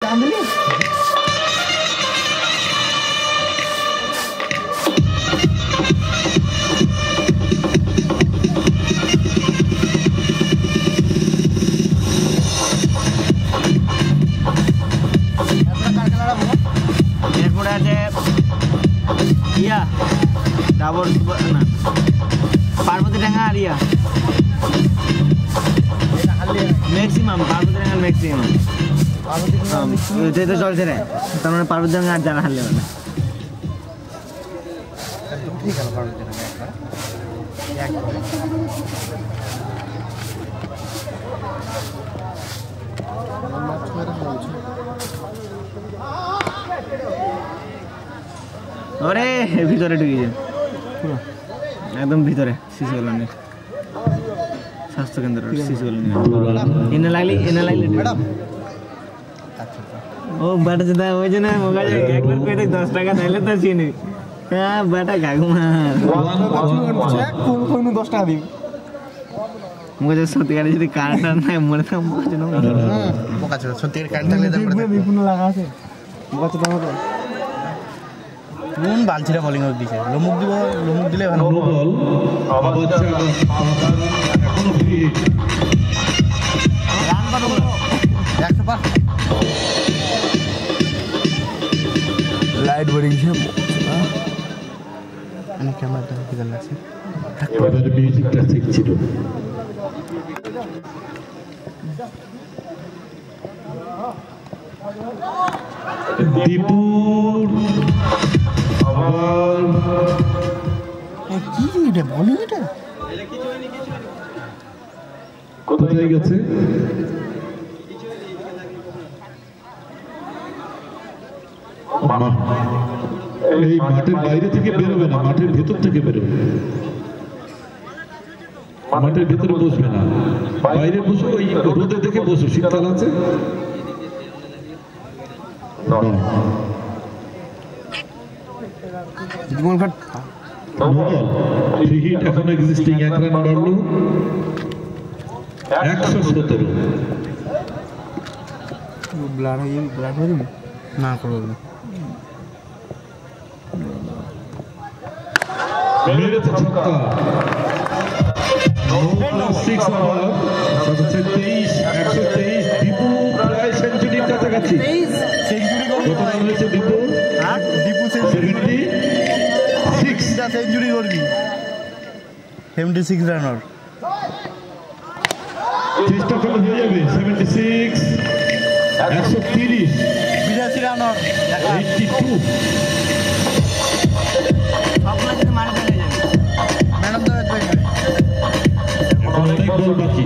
এরপরে আছে ইয়া ডাবর না পার্বতী ডাঙ্গা আর ইয়া ম্যাক্সিমাম পার্বতী ডাঙ্গার ম্যাক্সিমাম তো চলছে রে তার মানে পার্বতী ডাঙ্গা আর জানা হারলে মানে ওরে ভিতরে ঢুকে একদম ভিতরে শিশু কল্যাণের স্বাস্থ্য কেন্দ্র শিশু কল্যাণের এনে লাগলি ও বাটা যেটা ওই যে না মোবাইল 1 লাখ করে 10 টাকা দিলে তো চিনি হ্যাঁ বাটা গাগুমা কোন 10 টাকা দিই মুখে সত্যি গাড়ি যদি কারেন্ট না মরে থাম বুঝছ না মোকা ছিল সত্যি কারেন্ট থাকলে তারপরে বিপুল লাগা আছে মোকা তো দাও তো কোন বালছিরা বোলিং দিছে লমুক দিলে ভালো বল বাচ্চা এখন ফ্রি রান বাড়ো 100 পার লাইট বড়ি গেছে আমি ক্যামেরাটা দিতে লাগছে এবারে মিউজিকটা ঠিক ছিল দীপুর আবার কি এটা বোলিং এটা কোথায় গেছে এই মাঠের বাইরে থেকে বেরোবে না মাঠের ভেতর থেকে বেরোবে মাঠের ভেতরে বসবে না বাইরে বসো ওই রোদে দেখে বসো শীতকাল আছে এখন এক্সিস্টিং 1 রান বাড়লো 117 ব্লাড হয়ে না করব না মেরেছে ছক্কা 6 ওভার 23 123 দীপু প্রায় সেঞ্চুরির কাছাকাছি সেঞ্চুরি করবে কত রান হয়েছে দীপু আর দীপু সেঞ্চুরি 76 টা সেঞ্চুরি করবি 76 রানার চেষ্টা করলে হয়ে যাবে 76 130 82 রানার 82 সবগুলো যদি মারে ফেলে যাবে ম্যান অফ দ্য ম্যাচ এখন অনেক বল বাকি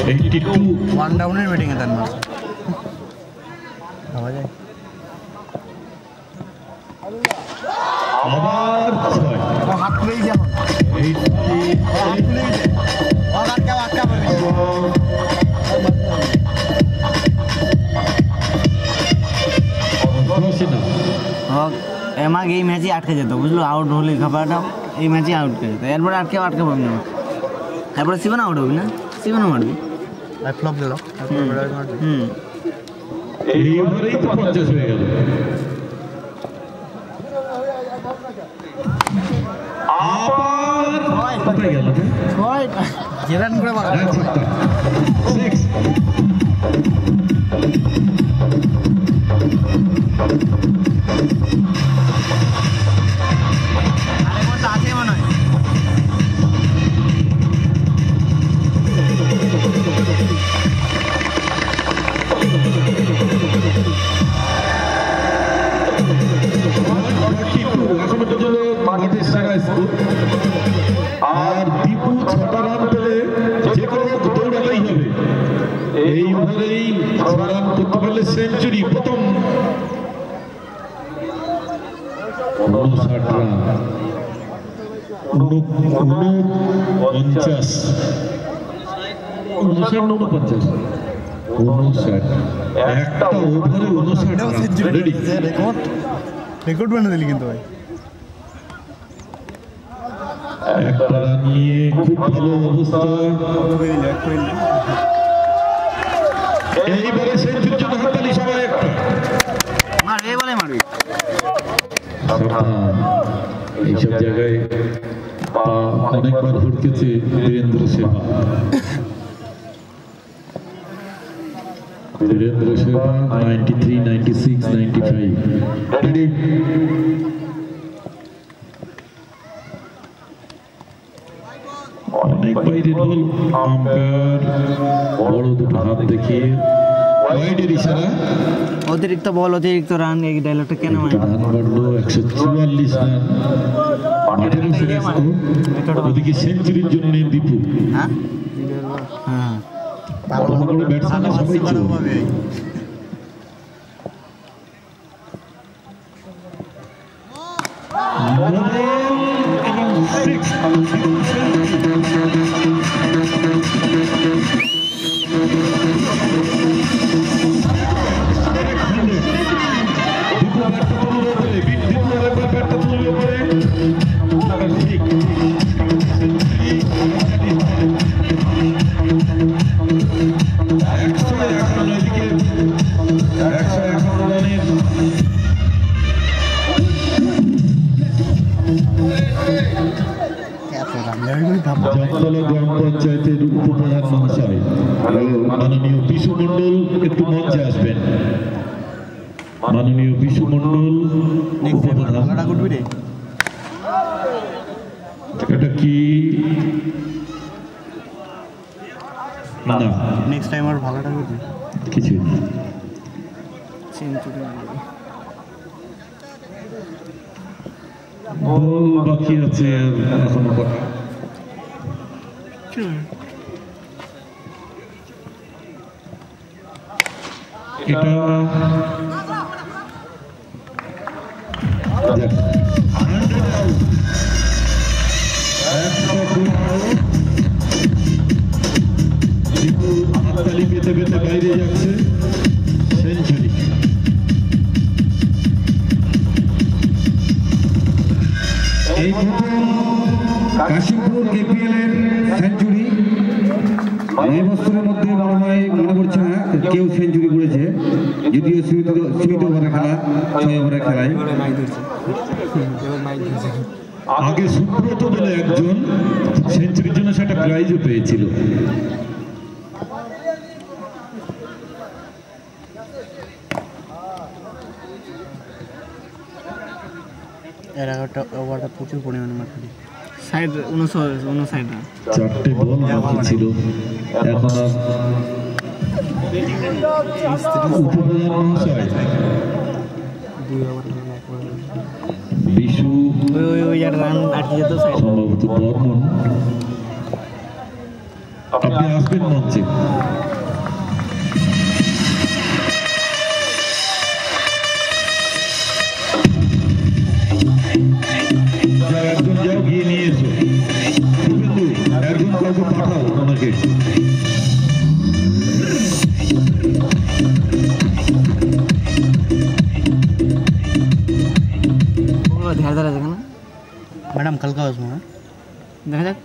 82 ওয়ান ডাউনের ব্যাটিং এ তার না ভাবা যায় আবার 6 হাত খুলেই যেমন হাত খুলেই যায় আটকা আমাকে এই ম্যাচে আটকে যেত বুঝলো আউট হলে খাবারটা এই ম্যাচে আউট করে যেত এরপরে আটকে পাবি না তারপরে শিবন আউট হবি না শিবনও মারবি ফ্লপ গেল এই ওভারেই তো 50 হয়ে গেল আবার কোথায় গেল যে রান করে মারা 6 আর দীপু 6টা রান পেলে যে কোনো দৌড়াতেই হবে এই ওভারেই 6 রান করতে পারলে সেঞ্চুরি প্রথম 59 রান 49 একটা ওভারে 59 রান রেডি রেকর্ড বানিয়ে দিলি কিন্তু ভাই একটা রান নিয়ে খুব ভালো অবস্থা এইবারে সেঞ্চুরির জন্য হাততালি সবাই একটা সাবধান এইসব জায়গায় পা অনেকবার হুড়কেছে বীরেন্দ্র সেবা। বীরেন্দ্র সেবা 93, 96, 95 রেডি। অনেক বাইরে বল, আম্পায়ার বড় দুটো হাত দেখিয়ে ওয়াইডের ইশারা। অতিরিক্ত বল অতিরিক্ত রান, এই ডায়লগটা কেন হয়? রান বাড়লো 144 রান, 18 স্কোর। ওদিকে সেঞ্চুরির জন্য দীপু। হ্যাঁ হ্যাঁ বড় বড় ব্যাটসম্যান সবাই চোর। জামতলা গ্রাম পঞ্চায়েতের উপপ্রধান মহাশয় মাননীয় বিশু মন্ডল একটু মঞ্চে আসবেন। মাননীয় বিশু মন্ডল উপপ্রধান। এটা কি না নেক্সট টাইম আর ভালোটা করবি কিছু বল বাকি আছে এখনো কটা। এটা হাততালি পেতে পেতে বাইরে যাচ্ছে, সেঞ্চুরি। এই কাশিমপুর কেপিএল এর সেঞ্চুরি এই বছরের মধ্যে মনে করছে না কেউ সেঞ্চুরি করেছে, যদিও সীমিত ওভারে খেলা, 6 ওভারে খেলায়। আগে সুব্রত বলে একজন সেঞ্চুরির জন্য সেটা প্রাইজও পেয়েছিল। এর আগেরটা ওভারটা প্রচুর পরিমাণে মাঠে সাইড 59 রান। 4টে বল বাকি ছিল। এখন আর উপপ্রধান মহাশয় বিশু ওই রান আটকে যেত সাইড। সম্ভবত বর্মন, আপনি আসবেন মঞ্চে। একজন যাও গিয়ে নিয়ে এসো, একজন কাউকে পাঠাও ওনাকে। ধ্যার ধারা দেখে না ম্যাডাম কালকা আসবো। হ্যাঁ দেখা যাক।